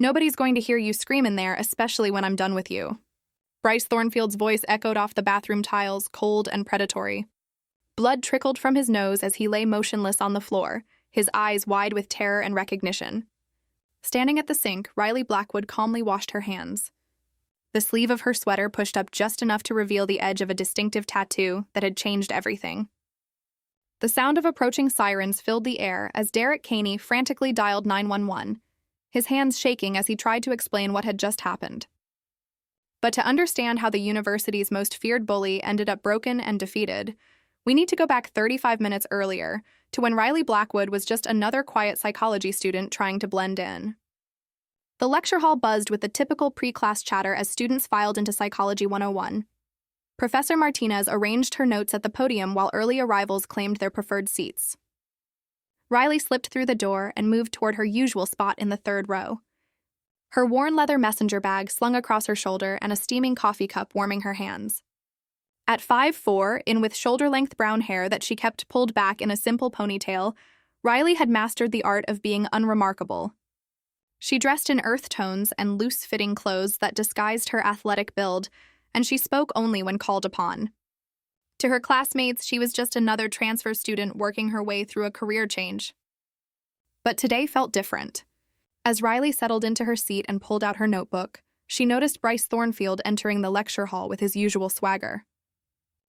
Nobody's going to hear you scream in there, especially when I'm done with you. Bryce Thornfield's voice echoed off the bathroom tiles, cold and predatory. Blood trickled from his nose as he lay motionless on the floor, his eyes wide with terror and recognition. Standing at the sink, Riley Blackwood calmly washed her hands. The sleeve of her sweater pushed up just enough to reveal the edge of a distinctive tattoo that had changed everything. The sound of approaching sirens filled the air as Derek Caney frantically dialed 911, his hands shaking as he tried to explain what had just happened. But to understand how the university's most feared bully ended up broken and defeated, we need to go back 35 minutes earlier to when Riley Blackwood was just another quiet psychology student trying to blend in. The lecture hall buzzed with the typical pre-class chatter as students filed into Psychology 101. Professor Martinez arranged her notes at the podium while early arrivals claimed their preferred seats. Riley slipped through the door and moved toward her usual spot in the third row. Her worn leather messenger bag slung across her shoulder and a steaming coffee cup warming her hands. At 5'4", in with shoulder-length brown hair that she kept pulled back in a simple ponytail, Riley had mastered the art of being unremarkable. She dressed in earth tones and loose-fitting clothes that disguised her athletic build, and she spoke only when called upon. To her classmates, she was just another transfer student working her way through a career change. But today felt different. As Riley settled into her seat and pulled out her notebook, she noticed Bryce Thornfield entering the lecture hall with his usual swagger.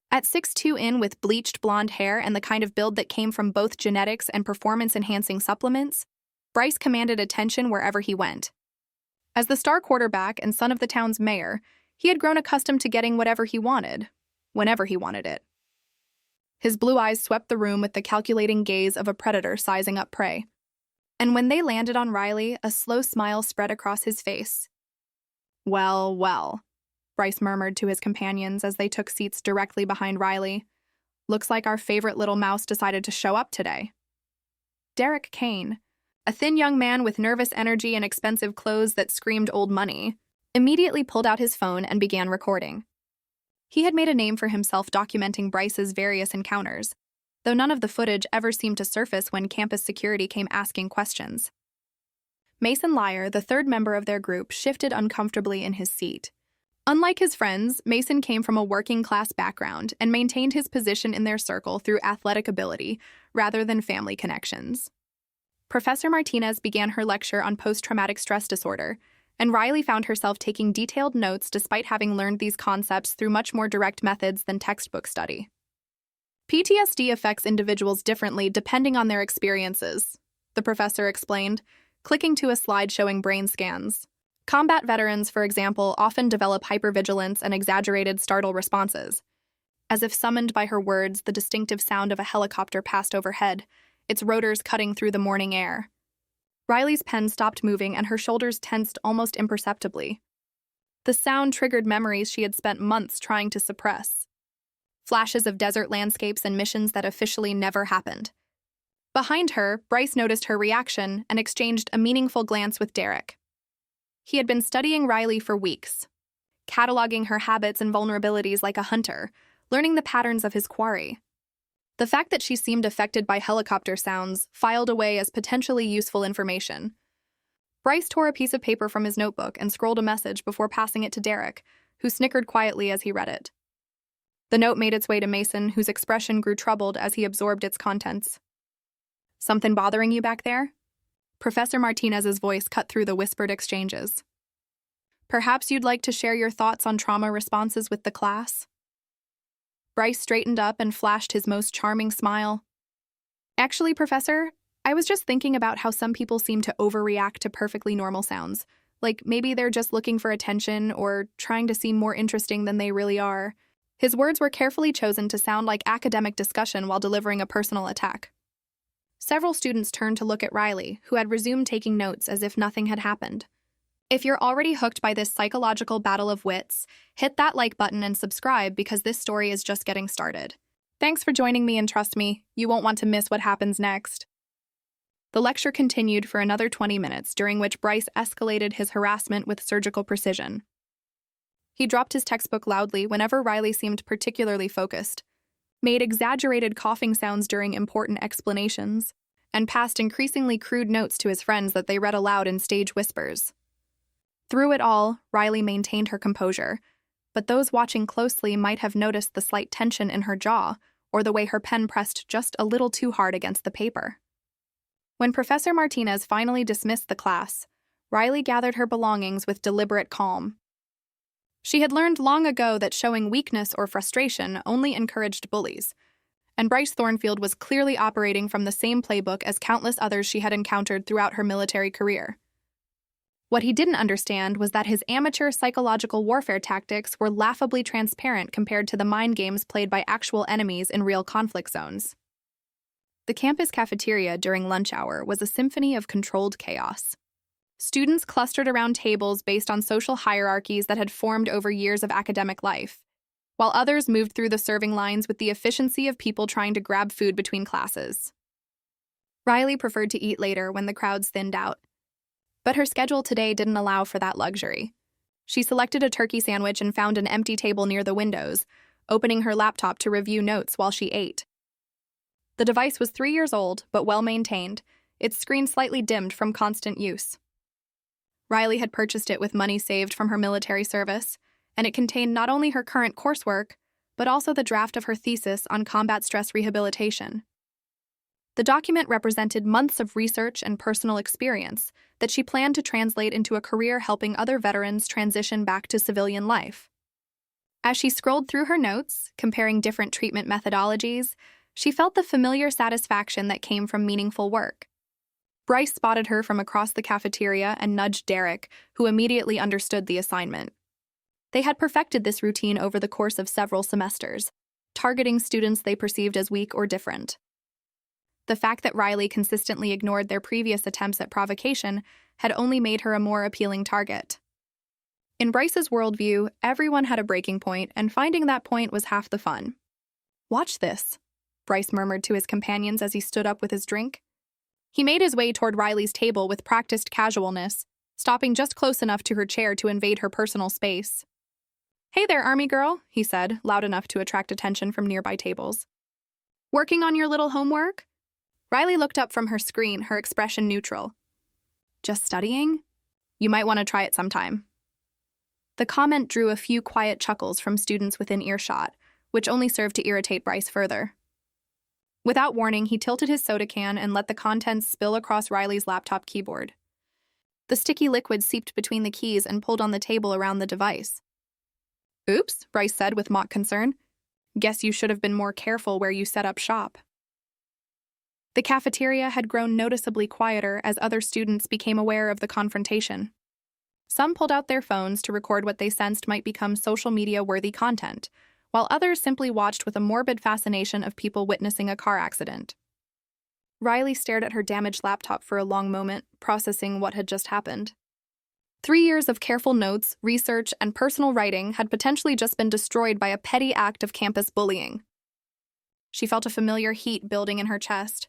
At 6'2" in with bleached blonde hair and the kind of build that came from both genetics and performance-enhancing supplements, Bryce commanded attention wherever he went. As the star quarterback and son of the town's mayor, he had grown accustomed to getting whatever he wanted, whenever he wanted it. His blue eyes swept the room with the calculating gaze of a predator sizing up prey. And when they landed on Riley, a slow smile spread across his face. "Well, well," Bryce murmured to his companions as they took seats directly behind Riley. "Looks like our favorite little mouse decided to show up today." Derek Kane, a thin young man with nervous energy and expensive clothes that screamed old money, immediately pulled out his phone and began recording. He had made a name for himself documenting Bryce's various encounters, though none of the footage ever seemed to surface when campus security came asking questions. Mason Lyer, the third member of their group, shifted uncomfortably in his seat. Unlike his friends, Mason came from a working-class background and maintained his position in their circle through athletic ability rather than family connections. Professor Martinez began her lecture on post-traumatic stress disorder, and Riley found herself taking detailed notes despite having learned these concepts through much more direct methods than textbook study. PTSD affects individuals differently depending on their experiences, the professor explained, clicking to a slide showing brain scans. Combat veterans, for example, often develop hypervigilance and exaggerated startle responses. As if summoned by her words, the distinctive sound of a helicopter passed overhead, its rotors cutting through the morning air. Riley's pen stopped moving and her shoulders tensed almost imperceptibly. The sound triggered memories she had spent months trying to suppress. Flashes of desert landscapes and missions that officially never happened. Behind her, Bryce noticed her reaction and exchanged a meaningful glance with Derek. He had been studying Riley for weeks, cataloging her habits and vulnerabilities like a hunter, learning the patterns of his quarry. The fact that she seemed affected by helicopter sounds filed away as potentially useful information. Bryce tore a piece of paper from his notebook and scrolled a message before passing it to Derek, who snickered quietly as he read it. The note made its way to Mason, whose expression grew troubled as he absorbed its contents. "Something bothering you back there?" Professor Martinez's voice cut through the whispered exchanges. "Perhaps you'd like to share your thoughts on trauma responses with the class?" Bryce straightened up and flashed his most charming smile. "Actually, Professor, I was just thinking about how some people seem to overreact to perfectly normal sounds. Like maybe they're just looking for attention or trying to seem more interesting than they really are." His words were carefully chosen to sound like academic discussion while delivering a personal attack. Several students turned to look at Riley, who had resumed taking notes as if nothing had happened. If you're already hooked by this psychological battle of wits, hit that like button and subscribe because this story is just getting started. Thanks for joining me, and trust me, you won't want to miss what happens next. The lecture continued for another 20 minutes, during which Bryce escalated his harassment with surgical precision. He dropped his textbook loudly whenever Riley seemed particularly focused, made exaggerated coughing sounds during important explanations, and passed increasingly crude notes to his friends that they read aloud in stage whispers. Through it all, Riley maintained her composure, but those watching closely might have noticed the slight tension in her jaw or the way her pen pressed just a little too hard against the paper. When Professor Martinez finally dismissed the class, Riley gathered her belongings with deliberate calm. She had learned long ago that showing weakness or frustration only encouraged bullies, and Bryce Thornfield was clearly operating from the same playbook as countless others she had encountered throughout her military career. What he didn't understand was that his amateur psychological warfare tactics were laughably transparent compared to the mind games played by actual enemies in real conflict zones. The campus cafeteria during lunch hour was a symphony of controlled chaos. Students clustered around tables based on social hierarchies that had formed over years of academic life, while others moved through the serving lines with the efficiency of people trying to grab food between classes. Riley preferred to eat later when the crowds thinned out, but her schedule today didn't allow for that luxury. She selected a turkey sandwich and found an empty table near the windows, opening her laptop to review notes while she ate. The device was 3 years old, but well-maintained, its screen slightly dimmed from constant use. Riley had purchased it with money saved from her military service, and it contained not only her current coursework, but also the draft of her thesis on combat stress rehabilitation. The document represented months of research and personal experience that she planned to translate into a career helping other veterans transition back to civilian life. As she scrolled through her notes, comparing different treatment methodologies, she felt the familiar satisfaction that came from meaningful work. Bryce spotted her from across the cafeteria and nudged Derek, who immediately understood the assignment. They had perfected this routine over the course of several semesters, targeting students they perceived as weak or different. The fact that Riley consistently ignored their previous attempts at provocation had only made her a more appealing target. In Bryce's worldview, everyone had a breaking point, and finding that point was half the fun. "Watch this," Bryce murmured to his companions as he stood up with his drink. He made his way toward Riley's table with practiced casualness, stopping just close enough to her chair to invade her personal space. "Hey there, Army girl," he said, loud enough to attract attention from nearby tables. "Working on your little homework?" Riley looked up from her screen, her expression neutral. "Just studying? You might want to try it sometime." The comment drew a few quiet chuckles from students within earshot, which only served to irritate Bryce further. Without warning, he tilted his soda can and let the contents spill across Riley's laptop keyboard. The sticky liquid seeped between the keys and pulled on the table around the device. "Oops," Bryce said with mock concern. "Guess you should have been more careful where you set up shop." The cafeteria had grown noticeably quieter as other students became aware of the confrontation. Some pulled out their phones to record what they sensed might become social media-worthy content, while others simply watched with a morbid fascination of people witnessing a car accident. Riley stared at her damaged laptop for a long moment, processing what had just happened. 3 years of careful notes, research, and personal writing had potentially just been destroyed by a petty act of campus bullying. She felt a familiar heat building in her chest,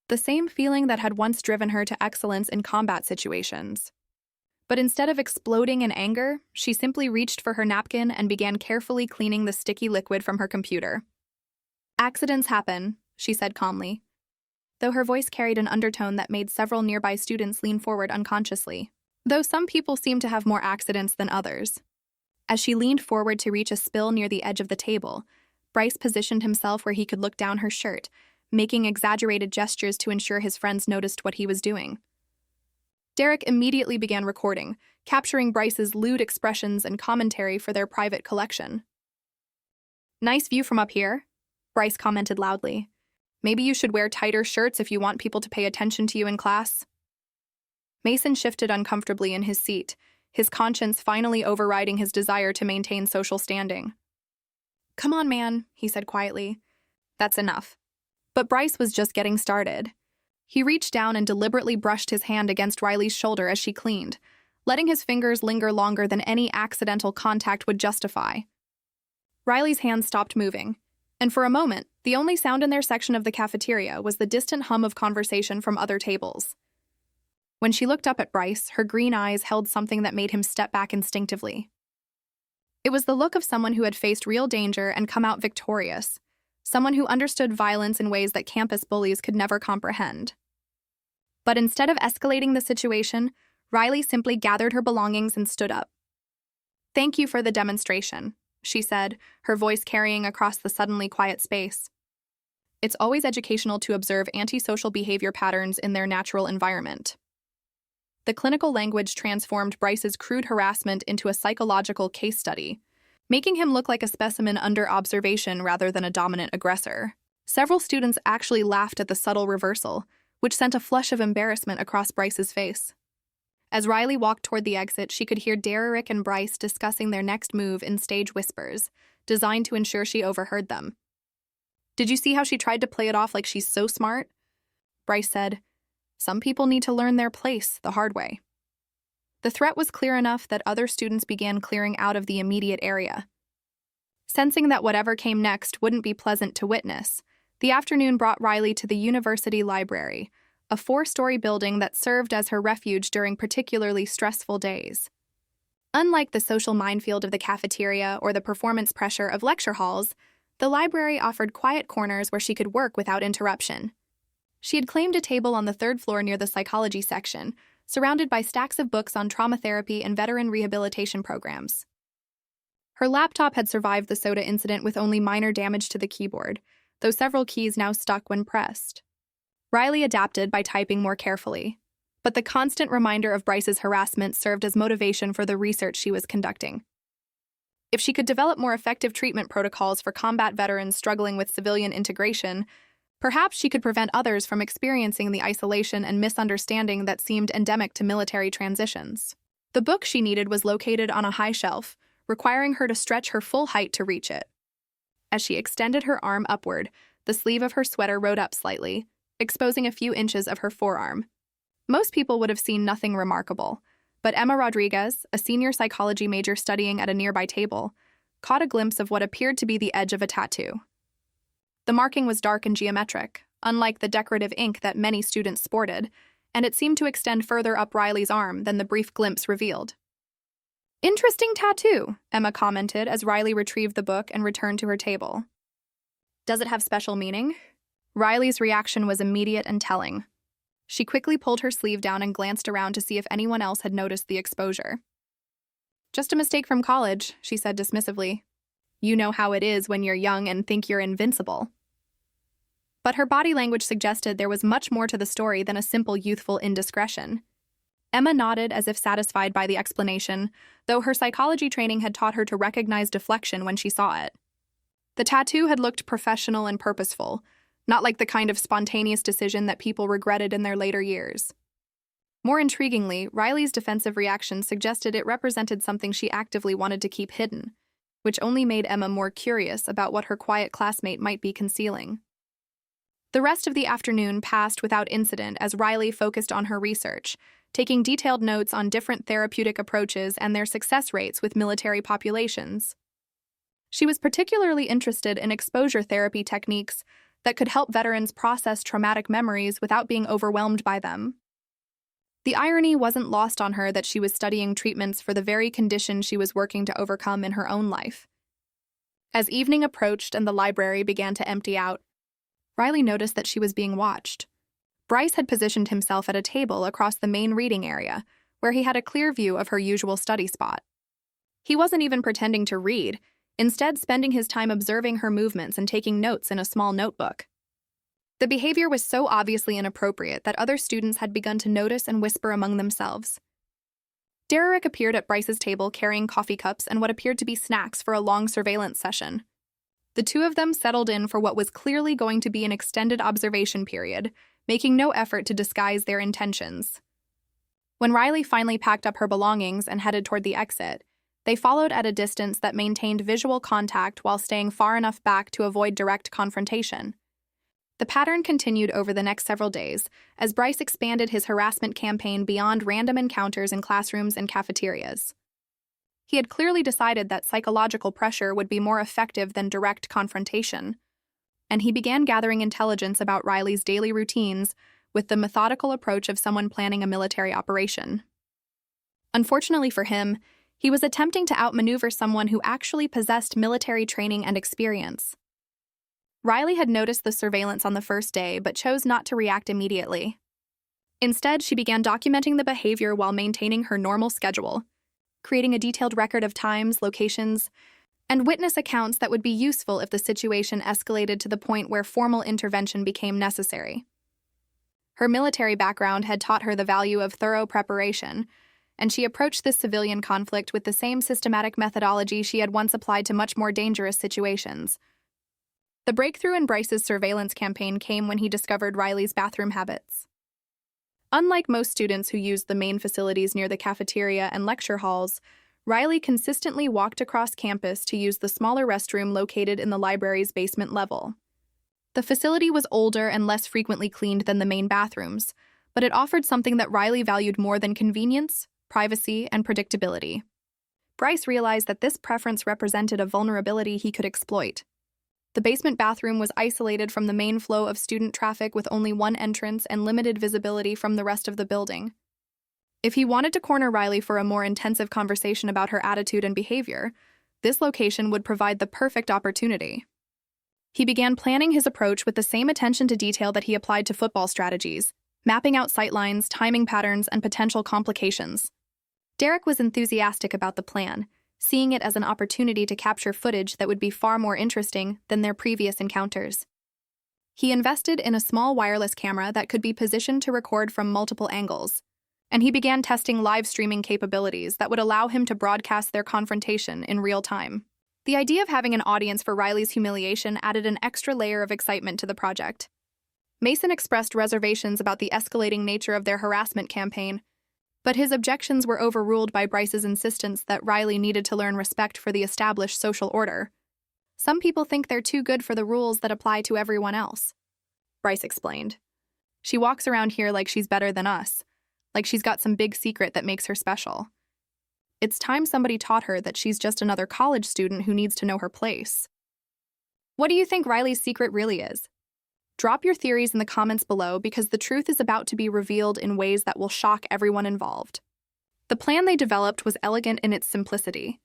the same feeling that had once driven her to excellence in combat situations. But instead of exploding in anger, she simply reached for her napkin and began carefully cleaning the sticky liquid from her computer. "Accidents happen," she said calmly, though her voice carried an undertone that made several nearby students lean forward unconsciously, though some people seemed to have more accidents than others. As she leaned forward to reach a spill near the edge of the table, Bryce positioned himself where he could look down her shirt, making exaggerated gestures to ensure his friends noticed what he was doing. Derek immediately began recording, capturing Bryce's lewd expressions and commentary for their private collection. "Nice view from up here," Bryce commented loudly. "Maybe you should wear tighter shirts if you want people to pay attention to you in class." Mason shifted uncomfortably in his seat, his conscience finally overriding his desire to maintain social standing. "Come on, man," he said quietly. "That's enough." But Bryce was just getting started. He reached down and deliberately brushed his hand against Riley's shoulder as she cleaned, letting his fingers linger longer than any accidental contact would justify. Riley's hand stopped moving, and for a moment, the only sound in their section of the cafeteria was the distant hum of conversation from other tables. When she looked up at Bryce, her green eyes held something that made him step back instinctively. It was the look of someone who had faced real danger and come out victorious, someone who understood violence in ways that campus bullies could never comprehend. But instead of escalating the situation, Riley simply gathered her belongings and stood up. "Thank you for the demonstration," she said, her voice carrying across the suddenly quiet space. It's always educational to observe antisocial behavior patterns in their natural environment. The clinical language transformed Bryce's crude harassment into a psychological case study, making him look like a specimen under observation rather than a dominant aggressor. Several students actually laughed at the subtle reversal, which sent a flush of embarrassment across Bryce's face. As Riley walked toward the exit, she could hear Derek and Bryce discussing their next move in stage whispers, designed to ensure she overheard them. "Did you see how she tried to play it off like she's so smart?" Bryce said, "Some people need to learn their place the hard way." The threat was clear enough that other students began clearing out of the immediate area. Sensing that whatever came next wouldn't be pleasant to witness, the afternoon brought Riley to the University Library, a 4-story building that served as her refuge during particularly stressful days. Unlike the social minefield of the cafeteria or the performance pressure of lecture halls, the library offered quiet corners where she could work without interruption. She had claimed a table on the 3rd floor near the psychology section, surrounded by stacks of books on trauma therapy and veteran rehabilitation programs. Her laptop had survived the soda incident with only minor damage to the keyboard, though several keys now stuck when pressed. Riley adapted by typing more carefully, but the constant reminder of Bryce's harassment served as motivation for the research she was conducting. If she could develop more effective treatment protocols for combat veterans struggling with civilian integration, perhaps she could prevent others from experiencing the isolation and misunderstanding that seemed endemic to military transitions. The book she needed was located on a high shelf, requiring her to stretch her full height to reach it. As she extended her arm upward, the sleeve of her sweater rode up slightly, exposing a few inches of her forearm. Most people would have seen nothing remarkable, but Emma Rodriguez, a senior psychology major studying at a nearby table, caught a glimpse of what appeared to be the edge of a tattoo. The marking was dark and geometric, unlike the decorative ink that many students sported, and it seemed to extend further up Riley's arm than the brief glimpse revealed. "Interesting tattoo," Emma commented as Riley retrieved the book and returned to her table. "Does it have special meaning?" Riley's reaction was immediate and telling. She quickly pulled her sleeve down and glanced around to see if anyone else had noticed the exposure. "Just a mistake from college," she said dismissively. "You know how it is when you're young and think you're invincible." But her body language suggested there was much more to the story than a simple youthful indiscretion. Emma nodded as if satisfied by the explanation, though her psychology training had taught her to recognize deflection when she saw it. The tattoo had looked professional and purposeful, not like the kind of spontaneous decision that people regretted in their later years. More intriguingly, Riley's defensive reaction suggested it represented something she actively wanted to keep hidden, which only made Emma more curious about what her quiet classmate might be concealing. The rest of the afternoon passed without incident as Riley focused on her research, taking detailed notes on different therapeutic approaches and their success rates with military populations. She was particularly interested in exposure therapy techniques that could help veterans process traumatic memories without being overwhelmed by them. The irony wasn't lost on her that she was studying treatments for the very condition she was working to overcome in her own life. As evening approached and the library began to empty out, Riley noticed that she was being watched. Bryce had positioned himself at a table across the main reading area, where he had a clear view of her usual study spot. He wasn't even pretending to read, instead spending his time observing her movements and taking notes in a small notebook. The behavior was so obviously inappropriate that other students had begun to notice and whisper among themselves. Derek appeared at Bryce's table carrying coffee cups and what appeared to be snacks for a long surveillance session. The two of them settled in for what was clearly going to be an extended observation period, making no effort to disguise their intentions. When Riley finally packed up her belongings and headed toward the exit, they followed at a distance that maintained visual contact while staying far enough back to avoid direct confrontation. The pattern continued over the next several days as Bryce expanded his harassment campaign beyond random encounters in classrooms and cafeterias. He had clearly decided that psychological pressure would be more effective than direct confrontation, and he began gathering intelligence about Riley's daily routines with the methodical approach of someone planning a military operation. Unfortunately for him, he was attempting to outmaneuver someone who actually possessed military training and experience. Riley had noticed the surveillance on the first day but chose not to react immediately. Instead, she began documenting the behavior while maintaining her normal schedule, creating a detailed record of times, locations, and witness accounts that would be useful if the situation escalated to the point where formal intervention became necessary. Her military background had taught her the value of thorough preparation, and she approached this civilian conflict with the same systematic methodology she had once applied to much more dangerous situations. The breakthrough in Bryce's surveillance campaign came when he discovered Riley's bathroom habits. Unlike most students who used the main facilities near the cafeteria and lecture halls, Riley consistently walked across campus to use the smaller restroom located in the library's basement level. The facility was older and less frequently cleaned than the main bathrooms, but it offered something that Riley valued more than convenience, privacy, and predictability. Bryce realized that this preference represented a vulnerability he could exploit. The basement bathroom was isolated from the main flow of student traffic with only one entrance and limited visibility from the rest of the building. If he wanted to corner Riley for a more intensive conversation about her attitude and behavior, this location would provide the perfect opportunity. He began planning his approach with the same attention to detail that he applied to football strategies, mapping out sightlines, timing patterns, and potential complications. Derek was enthusiastic about the plan, seeing it as an opportunity to capture footage that would be far more interesting than their previous encounters. He invested in a small wireless camera that could be positioned to record from multiple angles, and he began testing live streaming capabilities that would allow him to broadcast their confrontation in real time. The idea of having an audience for Riley's humiliation added an extra layer of excitement to the project. Mason expressed reservations about the escalating nature of their harassment campaign, but his objections were overruled by Bryce's insistence that Riley needed to learn respect for the established social order. Some people think they're too good for the rules that apply to everyone else, Bryce explained. She walks around here like she's better than us, like she's got some big secret that makes her special. It's time somebody taught her that she's just another college student who needs to know her place. What do you think Riley's secret really is? Drop your theories in the comments below because the truth is about to be revealed in ways that will shock everyone involved. The plan they developed was elegant in its simplicity.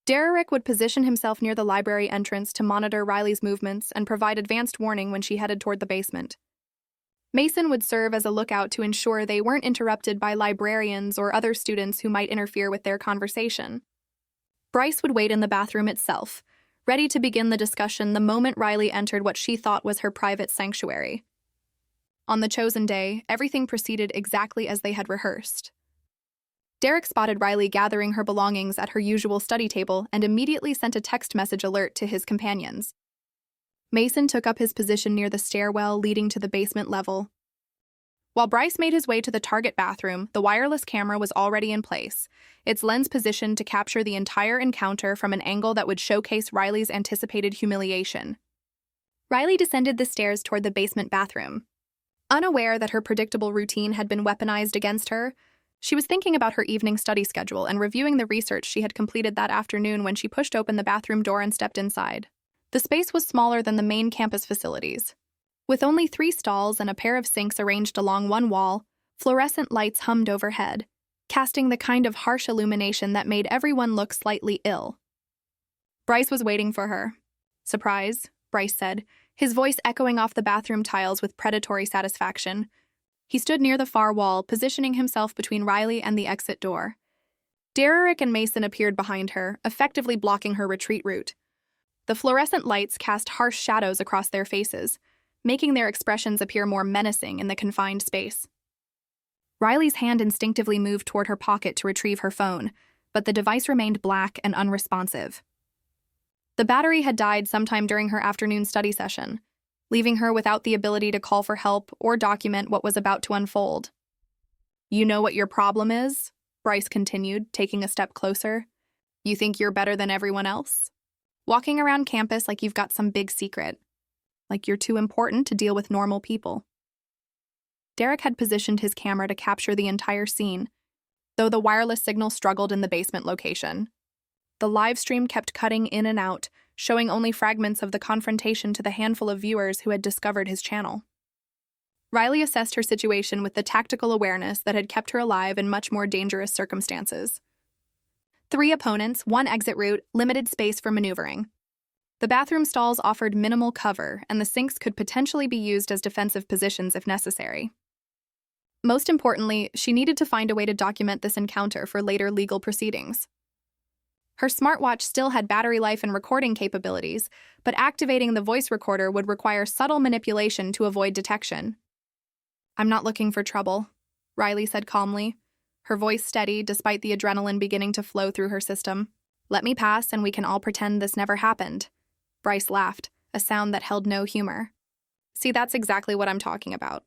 Derek would position himself near the library entrance to monitor Riley's movements and provide advanced warning when she headed toward the basement. Mason would serve as a lookout to ensure they weren't interrupted by librarians or other students who might interfere with their conversation. Bryce would wait in the bathroom itself, ready to begin the discussion the moment Riley entered what she thought was her private sanctuary. On the chosen day, everything proceeded exactly as they had rehearsed. Derek spotted Riley gathering her belongings at her usual study table and immediately sent a text message alert to his companions. Mason took up his position near the stairwell leading to the basement level. While Bryce made his way to the target bathroom, the wireless camera was already in place, its lens positioned to capture the entire encounter from an angle that would showcase Riley's anticipated humiliation. Riley descended the stairs toward the basement bathroom. Unaware that her predictable routine had been weaponized against her, she was thinking about her evening study schedule and reviewing the research she had completed that afternoon when she pushed open the bathroom door and stepped inside. The space was smaller than the main campus facilities. With only 3 stalls and a pair of sinks arranged along one wall, fluorescent lights hummed overhead, casting the kind of harsh illumination that made everyone look slightly ill. Bryce was waiting for her. "Surprise," Bryce said, his voice echoing off the bathroom tiles with predatory satisfaction. He stood near the far wall, positioning himself between Riley and the exit door. Derek and Mason appeared behind her, effectively blocking her retreat route. The fluorescent lights cast harsh shadows across their faces, making their expressions appear more menacing in the confined space. Riley's hand instinctively moved toward her pocket to retrieve her phone, but the device remained black and unresponsive. The battery had died sometime during her afternoon study session, leaving her without the ability to call for help or document what was about to unfold. "You know what your problem is?" Bryce continued, taking a step closer. "You think you're better than everyone else? Walking around campus like you've got some big secret. Like you're too important to deal with normal people." Derek had positioned his camera to capture the entire scene, though the wireless signal struggled in the basement location. The live stream kept cutting in and out, showing only fragments of the confrontation to the handful of viewers who had discovered his channel. Riley assessed her situation with the tactical awareness that had kept her alive in much more dangerous circumstances. 3 opponents, 1 exit route, limited space for maneuvering. The bathroom stalls offered minimal cover, and the sinks could potentially be used as defensive positions if necessary. Most importantly, she needed to find a way to document this encounter for later legal proceedings. Her smartwatch still had battery life and recording capabilities, but activating the voice recorder would require subtle manipulation to avoid detection. "I'm not looking for trouble," Riley said calmly, her voice steady despite the adrenaline beginning to flow through her system. "Let me pass and we can all pretend this never happened." Bryce laughed, a sound that held no humor. "See, that's exactly what I'm talking about.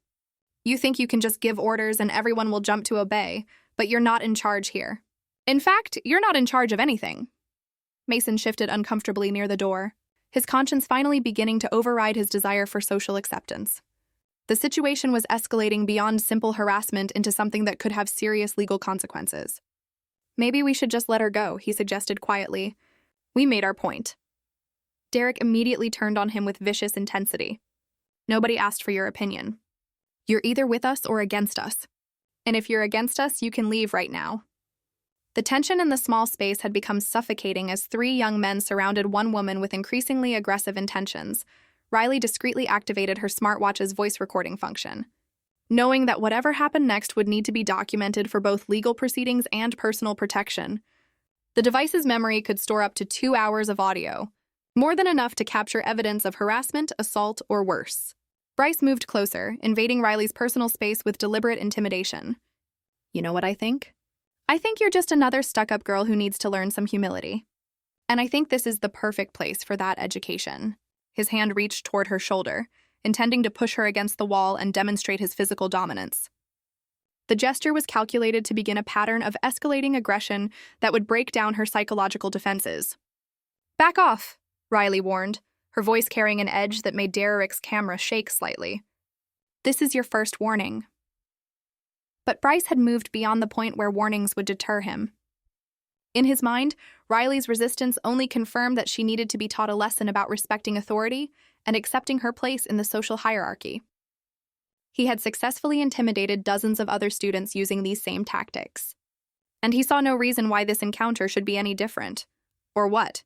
You think you can just give orders and everyone will jump to obey, but you're not in charge here. In fact, you're not in charge of anything." Mason shifted uncomfortably near the door, his conscience finally beginning to override his desire for social acceptance. The situation was escalating beyond simple harassment into something that could have serious legal consequences. "Maybe we should just let her go," he suggested quietly. "We made our point." Derek immediately turned on him with vicious intensity. "Nobody asked for your opinion. You're either with us or against us. And if you're against us, you can leave right now." The tension in the small space had become suffocating as three young men surrounded one woman with increasingly aggressive intentions. Riley discreetly activated her smartwatch's voice recording function, knowing that whatever happened next would need to be documented for both legal proceedings and personal protection. The device's memory could store up to 2 hours of audio, more than enough to capture evidence of harassment, assault, or worse. Bryce moved closer, invading Riley's personal space with deliberate intimidation. "You know what I think? I think you're just another stuck-up girl who needs to learn some humility. And I think this is the perfect place for that education." His hand reached toward her shoulder, intending to push her against the wall and demonstrate his physical dominance. The gesture was calculated to begin a pattern of escalating aggression that would break down her psychological defenses. "Back off," Riley warned, her voice carrying an edge that made Derek's camera shake slightly. "This is your first warning." But Bryce had moved beyond the point where warnings would deter him. In his mind, Riley's resistance only confirmed that she needed to be taught a lesson about respecting authority and accepting her place in the social hierarchy. He had successfully intimidated dozens of other students using these same tactics. And he saw no reason why this encounter should be any different. Or what?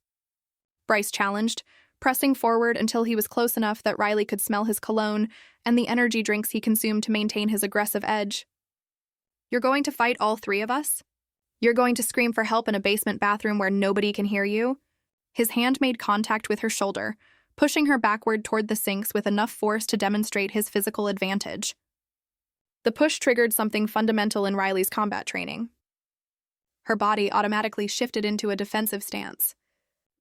Bryce challenged, pressing forward until he was close enough that Riley could smell his cologne and the energy drinks he consumed to maintain his aggressive edge. "You're going to fight all three of us? You're going to scream for help in a basement bathroom where nobody can hear you?" His hand made contact with her shoulder, pushing her backward toward the sinks with enough force to demonstrate his physical advantage. The push triggered something fundamental in Riley's combat training. Her body automatically shifted into a defensive stance,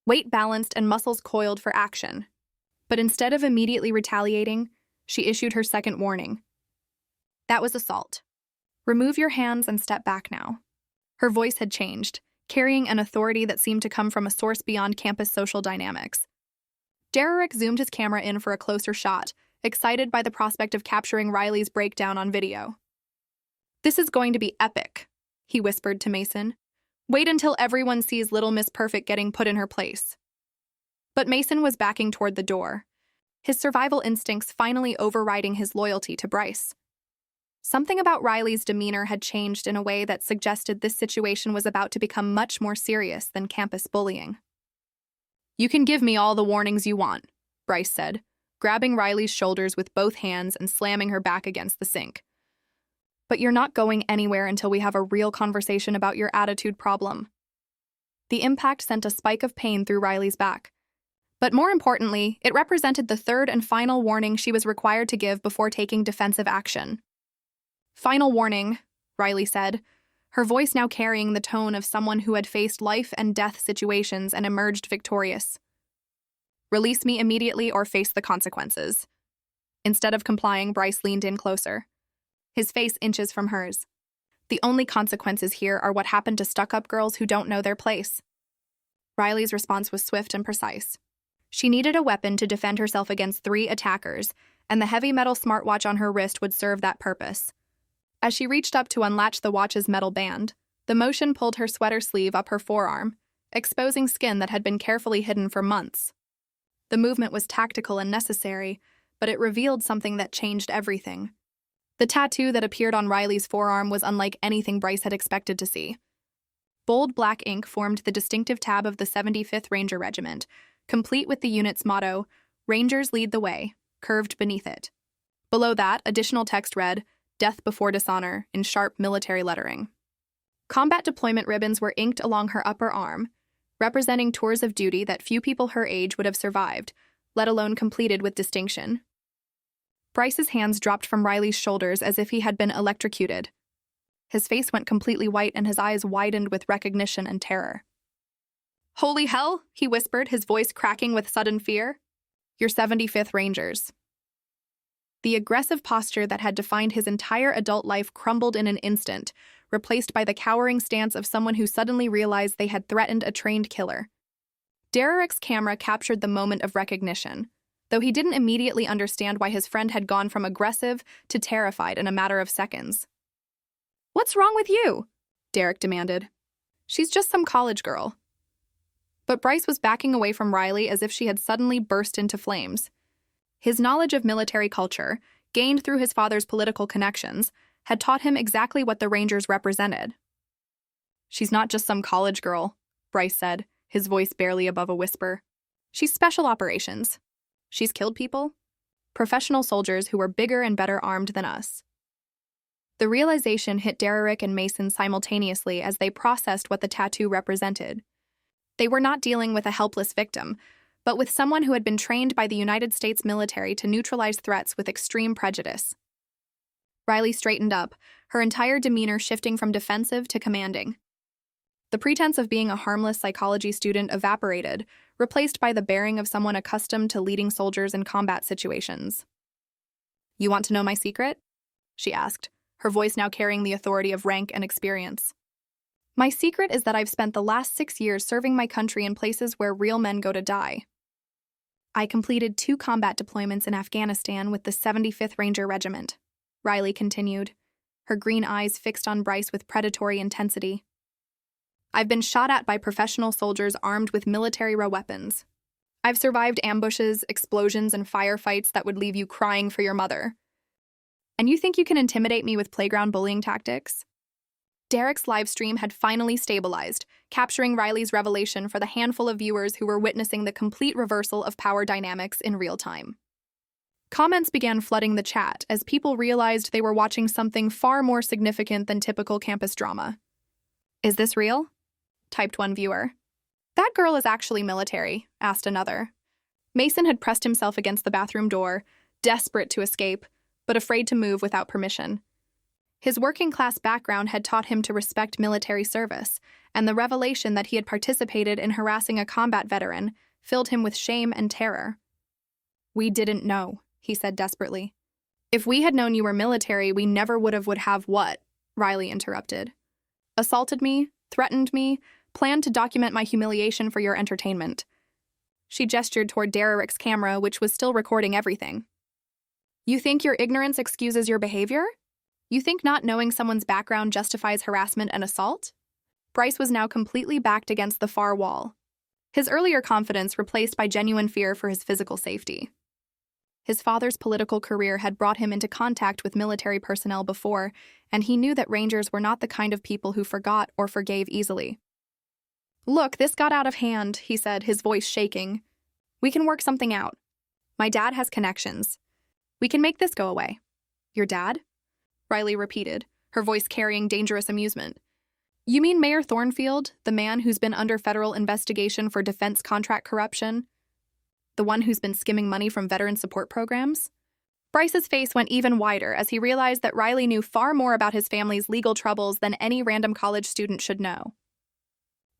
weight balanced and muscles coiled for action. But instead of immediately retaliating, she issued her second warning. "That was assault. Remove your hands and step back now." Her voice had changed, carrying an authority that seemed to come from a source beyond campus social dynamics. Derek zoomed his camera in for a closer shot, excited by the prospect of capturing Riley's breakdown on video. "This is going to be epic," he whispered to Mason. "Wait until everyone sees Little Miss Perfect getting put in her place." But Mason was backing toward the door, his survival instincts finally overriding his loyalty to Bryce. Something about Riley's demeanor had changed in a way that suggested this situation was about to become much more serious than campus bullying. "You can give me all the warnings you want," Bryce said, grabbing Riley's shoulders with both hands and slamming her back against the sink. "But you're not going anywhere until we have a real conversation about your attitude problem." The impact sent a spike of pain through Riley's back. But more importantly, it represented the third and final warning she was required to give before taking defensive action. "Final warning," Riley said, her voice now carrying the tone of someone who had faced life and death situations and emerged victorious. "Release me immediately or face the consequences." Instead of complying, Bryce leaned in closer, his face inches from hers. "The only consequences here are what happened to stuck-up girls who don't know their place." Riley's response was swift and precise. She needed a weapon to defend herself against 3 attackers, and the heavy metal smartwatch on her wrist would serve that purpose. As she reached up to unlatch the watch's metal band, the motion pulled her sweater sleeve up her forearm, exposing skin that had been carefully hidden for months. The movement was tactical and necessary, but it revealed something that changed everything. The tattoo that appeared on Riley's forearm was unlike anything Bryce had expected to see. Bold black ink formed the distinctive tab of the 75th Ranger Regiment, complete with the unit's motto, "Rangers lead the way," curved beneath it. Below that, additional text read, Death Before Dishonor, in sharp military lettering. Combat deployment ribbons were inked along her upper arm, representing tours of duty that few people her age would have survived, let alone completed with distinction. Bryce's hands dropped from Riley's shoulders as if he had been electrocuted. His face went completely white and his eyes widened with recognition and terror. "Holy hell," he whispered, his voice cracking with sudden fear. "You're 75th Rangers." The aggressive posture that had defined his entire adult life crumbled in an instant, replaced by the cowering stance of someone who suddenly realized they had threatened a trained killer. Derek's camera captured the moment of recognition, though he didn't immediately understand why his friend had gone from aggressive to terrified in a matter of seconds. "What's wrong with you?" Derek demanded. "She's just some college girl." But Bryce was backing away from Riley as if she had suddenly burst into flames. His knowledge of military culture, gained through his father's political connections, had taught him exactly what the Rangers represented. "She's not just some college girl," Bryce said, his voice barely above a whisper. "She's special operations. She's killed people. Professional soldiers who were bigger and better armed than us." The realization hit Derek and Mason simultaneously as they processed what the tattoo represented. They were not dealing with a helpless victim, but with someone who had been trained by the United States military to neutralize threats with extreme prejudice. Riley straightened up, her entire demeanor shifting from defensive to commanding. The pretense of being a harmless psychology student evaporated, replaced by the bearing of someone accustomed to leading soldiers in combat situations. "You want to know my secret?" she asked, her voice now carrying the authority of rank and experience. "My secret is that I've spent the last 6 years serving my country in places where real men go to die. I completed 2 combat deployments in Afghanistan with the 75th Ranger Regiment," Riley continued, her green eyes fixed on Bryce with predatory intensity. "I've been shot at by professional soldiers armed with military-raw weapons. I've survived ambushes, explosions, and firefights that would leave you crying for your mother. And you think you can intimidate me with playground bullying tactics?" Derek's live stream had finally stabilized, capturing Riley's revelation for the handful of viewers who were witnessing the complete reversal of power dynamics in real time. Comments began flooding the chat as people realized they were watching something far more significant than typical campus drama. "Is this real?" typed one viewer. "That girl is actually military," asked another. Mason had pressed himself against the bathroom door, desperate to escape, but afraid to move without permission. His working-class background had taught him to respect military service, and the revelation that he had participated in harassing a combat veteran filled him with shame and terror. "We didn't know," he said desperately. "If we had known you were military, we never would have what?" Riley interrupted. "Assaulted me, threatened me, planned to document my humiliation for your entertainment." She gestured toward Derek's camera, which was still recording everything. "You think your ignorance excuses your behavior? You think not knowing someone's background justifies harassment and assault?" Bryce was now completely backed against the far wall, his earlier confidence replaced by genuine fear for his physical safety. His father's political career had brought him into contact with military personnel before, and he knew that Rangers were not the kind of people who forgot or forgave easily. "Look, this got out of hand," he said, his voice shaking. "We can work something out. My dad has connections. We can make this go away." "Your dad?" Riley repeated, her voice carrying dangerous amusement. "You mean Mayor Thornfield, the man who's been under federal investigation for defense contract corruption? The one who's been skimming money from veteran support programs?" Bryce's face went even wider as he realized that Riley knew far more about his family's legal troubles than any random college student should know.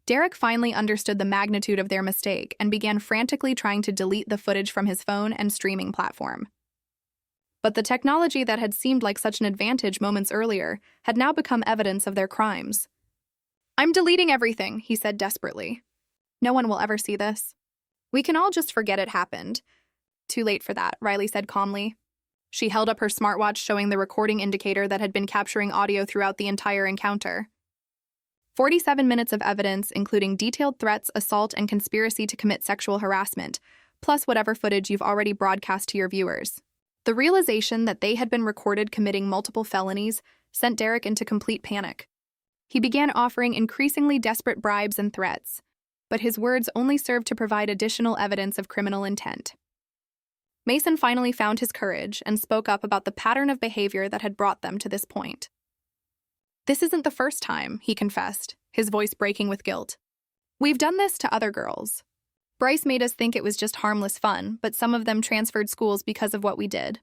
Derek finally understood the magnitude of their mistake and began frantically trying to delete the footage from his phone and streaming platform. But the technology that had seemed like such an advantage moments earlier had now become evidence of their crimes. "I'm deleting everything," he said desperately. "No one will ever see this. We can all just forget it happened." "Too late for that," Riley said calmly. She held up her smartwatch showing the recording indicator that had been capturing audio throughout the entire encounter. 47 minutes of evidence, including detailed threats, assault, and conspiracy to commit sexual harassment, plus whatever footage you've already broadcast to your viewers. The realization that they had been recorded committing multiple felonies sent Derek into complete panic. He began offering increasingly desperate bribes and threats, but his words only served to provide additional evidence of criminal intent. Mason finally found his courage and spoke up about the pattern of behavior that had brought them to this point. "This isn't the first time," he confessed, his voice breaking with guilt. "We've done this to other girls. Bryce made us think it was just harmless fun, but some of them transferred schools because of what we did."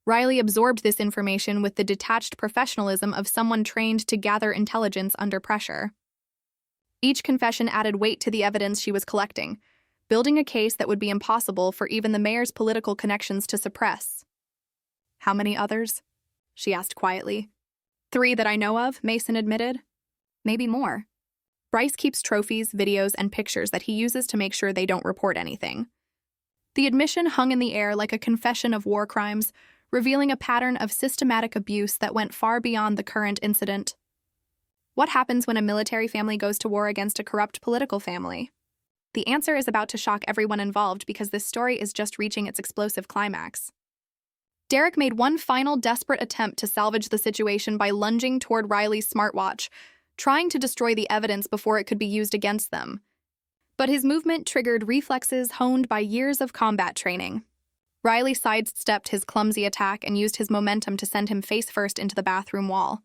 Riley absorbed this information with the detached professionalism of someone trained to gather intelligence under pressure. Each confession added weight to the evidence she was collecting, building a case that would be impossible for even the mayor's political connections to suppress. "How many others?" she asked quietly. "3 that I know of," Mason admitted. "Maybe more. Bryce keeps trophies, videos, and pictures that he uses to make sure they don't report anything." The admission hung in the air like a confession of war crimes, revealing a pattern of systematic abuse that went far beyond the current incident. What happens when a military family goes to war against a corrupt political family? The answer is about to shock everyone involved because this story is just reaching its explosive climax. Derek made one final desperate attempt to salvage the situation by lunging toward Riley's smartwatch, trying to destroy the evidence before it could be used against them. But his movement triggered reflexes honed by years of combat training. Riley sidestepped his clumsy attack and used his momentum to send him face-first into the bathroom wall.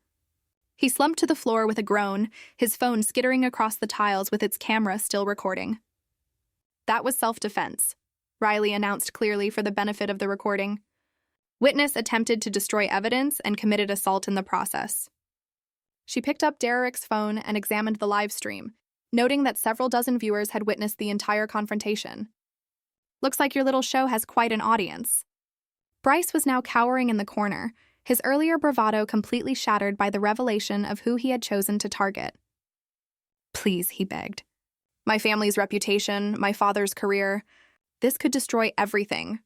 He slumped to the floor with a groan, his phone skittering across the tiles with its camera still recording. "That was self-defense," Riley announced clearly for the benefit of the recording. "Witness attempted to destroy evidence and committed assault in the process." She picked up Derek's phone and examined the live stream, noting that several dozen viewers had witnessed the entire confrontation. "Looks like your little show has quite an audience." Bryce was now cowering in the corner, his earlier bravado completely shattered by the revelation of who he had chosen to target. "Please," he begged. "My family's reputation, my father's career. This could destroy everything."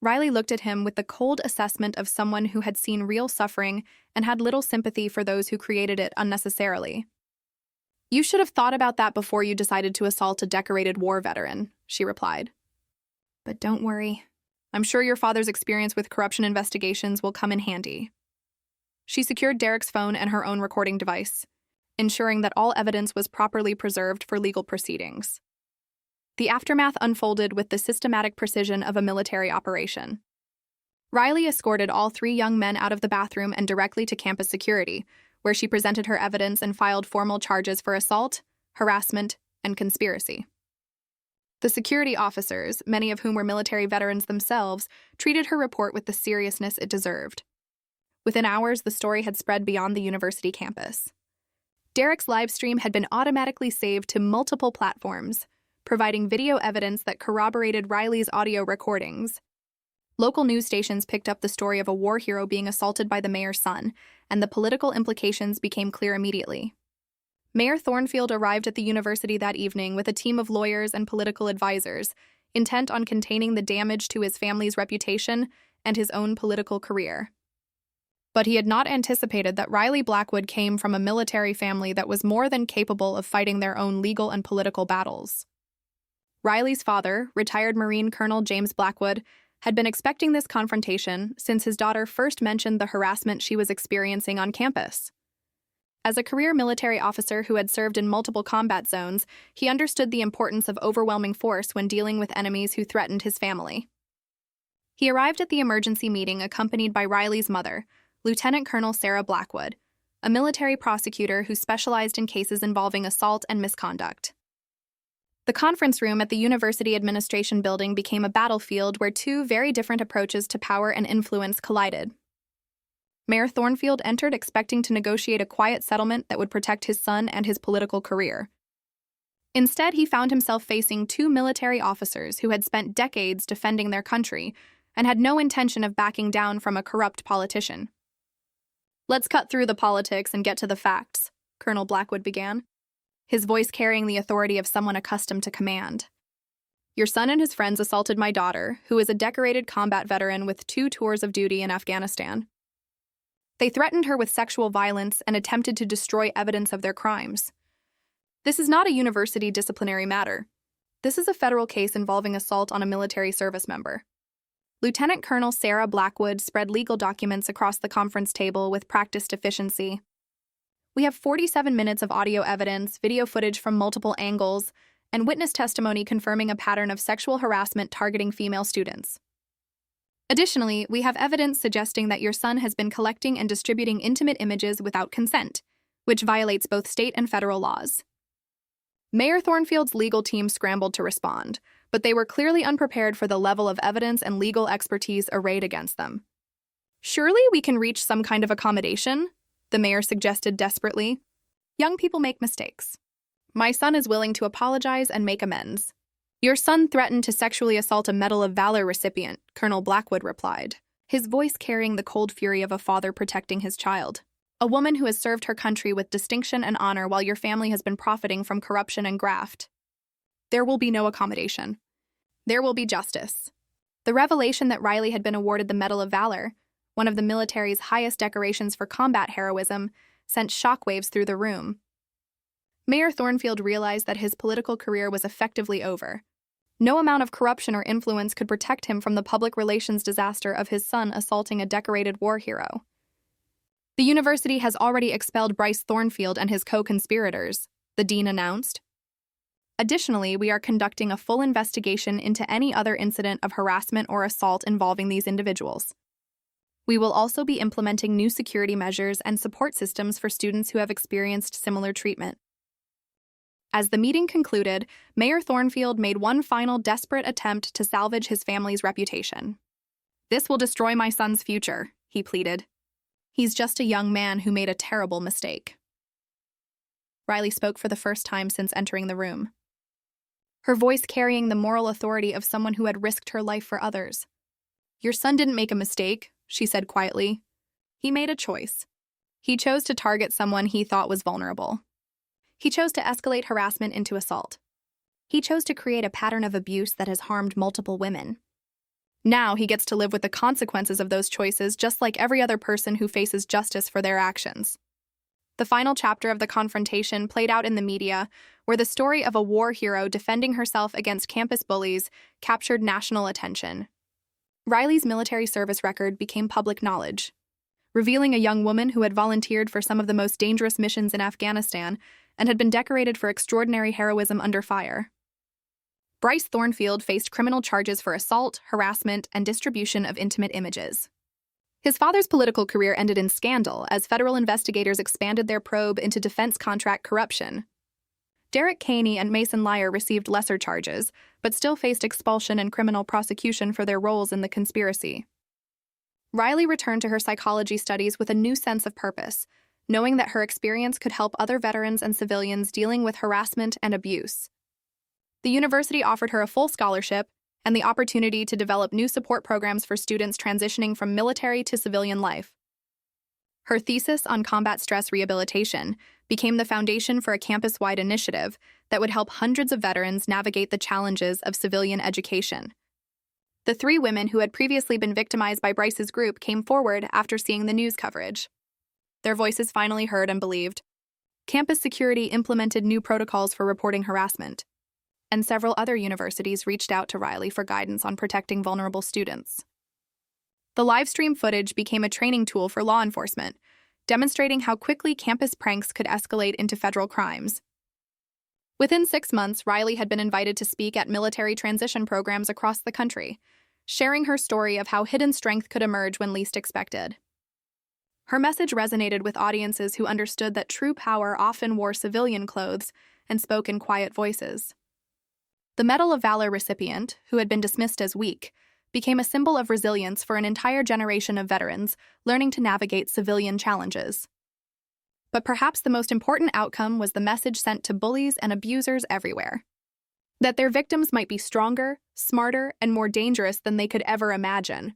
Riley looked at him with the cold assessment of someone who had seen real suffering and had little sympathy for those who created it unnecessarily. "You should have thought about that before you decided to assault a decorated war veteran," she replied. "But don't worry. I'm sure your father's experience with corruption investigations will come in handy." She secured Derek's phone and her own recording device, ensuring that all evidence was properly preserved for legal proceedings. The aftermath unfolded with the systematic precision of a military operation. Riley escorted all 3 young men out of the bathroom and directly to campus security, where she presented her evidence and filed formal charges for assault, harassment, and conspiracy. The security officers, many of whom were military veterans themselves, treated her report with the seriousness it deserved. Within hours, the story had spread beyond the university campus. Derek's livestream had been automatically saved to multiple platforms, providing video evidence that corroborated Riley's audio recordings. Local news stations picked up the story of a war hero being assaulted by the mayor's son, and the political implications became clear immediately. Mayor Thornfield arrived at the university that evening with a team of lawyers and political advisors, intent on containing the damage to his family's reputation and his own political career. But he had not anticipated that Riley Blackwood came from a military family that was more than capable of fighting their own legal and political battles. Riley's father, retired Marine Colonel James Blackwood, had been expecting this confrontation since his daughter first mentioned the harassment she was experiencing on campus. As a career military officer who had served in multiple combat zones, he understood the importance of overwhelming force when dealing with enemies who threatened his family. He arrived at the emergency meeting accompanied by Riley's mother, Lieutenant Colonel Sarah Blackwood, a military prosecutor who specialized in cases involving assault and misconduct. The conference room at the University Administration Building became a battlefield where 2 very different approaches to power and influence collided. Mayor Thornfield entered expecting to negotiate a quiet settlement that would protect his son and his political career. Instead, he found himself facing 2 military officers who had spent decades defending their country and had no intention of backing down from a corrupt politician. "Let's cut through the politics and get to the facts," Colonel Blackwood began, his voice carrying the authority of someone accustomed to command. "Your son and his friends assaulted my daughter, who is a decorated combat veteran with 2 tours of duty in Afghanistan. They threatened her with sexual violence and attempted to destroy evidence of their crimes. This is not a university disciplinary matter. This is a federal case involving assault on a military service member." Lieutenant Colonel Sarah Blackwood spread legal documents across the conference table with practiced efficiency. "We have 47 minutes of audio evidence, video footage from multiple angles, and witness testimony confirming a pattern of sexual harassment targeting female students. Additionally, we have evidence suggesting that your son has been collecting and distributing intimate images without consent, which violates both state and federal laws. Mayor Thornfield's legal team scrambled to respond, but they were clearly unprepared for the level of evidence and legal expertise arrayed against them. "Surely we can reach some kind of accommodation," the mayor suggested desperately. "Young people make mistakes. My son is willing to apologize and make amends." "Your son threatened to sexually assault a Medal of Valor recipient," Colonel Blackwood replied, his voice carrying the cold fury of a father protecting his child. "A woman who has served her country with distinction and honor while your family has been profiting from corruption and graft. There will be no accommodation. There will be justice." The revelation that Riley had been awarded the Medal of Valor, one of the military's highest decorations for combat heroism, sent shockwaves through the room. Mayor Thornfield realized that his political career was effectively over. No amount of corruption or influence could protect him from the public relations disaster of his son assaulting a decorated war hero. "The university has already expelled Bryce Thornfield and his co-conspirators," the dean announced. "Additionally, we are conducting a full investigation into any other incident of harassment or assault involving these individuals. We will also be implementing new security measures and support systems for students who have experienced similar treatment." As the meeting concluded, Mayor Thornfield made one final desperate attempt to salvage his family's reputation. "This will destroy my son's future," he pleaded. "He's just a young man who made a terrible mistake." Riley spoke for the first time since entering the room, her voice carrying the moral authority of someone who had risked her life for others. "Your son didn't make a mistake," she said quietly. "He made a choice. He chose to target someone he thought was vulnerable. He chose to escalate harassment into assault. He chose to create a pattern of abuse that has harmed multiple women. Now he gets to live with the consequences of those choices just like every other person who faces justice for their actions." The final chapter of the confrontation played out in the media, where the story of a war hero defending herself against campus bullies captured national attention. Riley's military service record became public knowledge, revealing a young woman who had volunteered for some of the most dangerous missions in Afghanistan and had been decorated for extraordinary heroism under fire. Bryce Thornfield faced criminal charges for assault, harassment, and distribution of intimate images. His father's political career ended in scandal as federal investigators expanded their probe into defense contract corruption. Derek Caney and Mason Lyer received lesser charges, but still faced expulsion and criminal prosecution for their roles in the conspiracy. Riley returned to her psychology studies with a new sense of purpose, knowing that her experience could help other veterans and civilians dealing with harassment and abuse. The university offered her a full scholarship and the opportunity to develop new support programs for students transitioning from military to civilian life. Her thesis on combat stress rehabilitation became the foundation for a campus-wide initiative that would help hundreds of veterans navigate the challenges of civilian education. The 3 women who had previously been victimized by Bryce's group came forward after seeing the news coverage. Their voices finally heard and believed. Campus security implemented new protocols for reporting harassment, and several other universities reached out to Riley for guidance on protecting vulnerable students. The livestream footage became a training tool for law enforcement, demonstrating how quickly campus pranks could escalate into federal crimes. Within 6 months, Riley had been invited to speak at military transition programs across the country, sharing her story of how hidden strength could emerge when least expected. Her message resonated with audiences who understood that true power often wore civilian clothes and spoke in quiet voices. The Medal of Valor recipient, who had been dismissed as weak, became a symbol of resilience for an entire generation of veterans learning to navigate civilian challenges. But perhaps the most important outcome was the message sent to bullies and abusers everywhere: that their victims might be stronger, smarter, and more dangerous than they could ever imagine.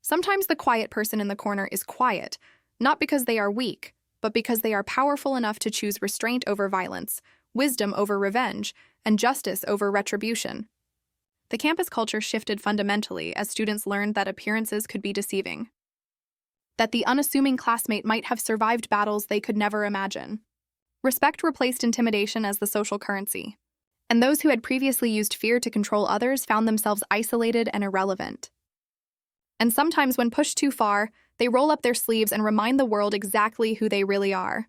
Sometimes the quiet person in the corner is quiet, not because they are weak, but because they are powerful enough to choose restraint over violence, wisdom over revenge, and justice over retribution. The campus culture shifted fundamentally as students learned that appearances could be deceiving, that the unassuming classmate might have survived battles they could never imagine. Respect replaced intimidation as the social currency, and those who had previously used fear to control others found themselves isolated and irrelevant. And sometimes when pushed too far, they roll up their sleeves and remind the world exactly who they really are.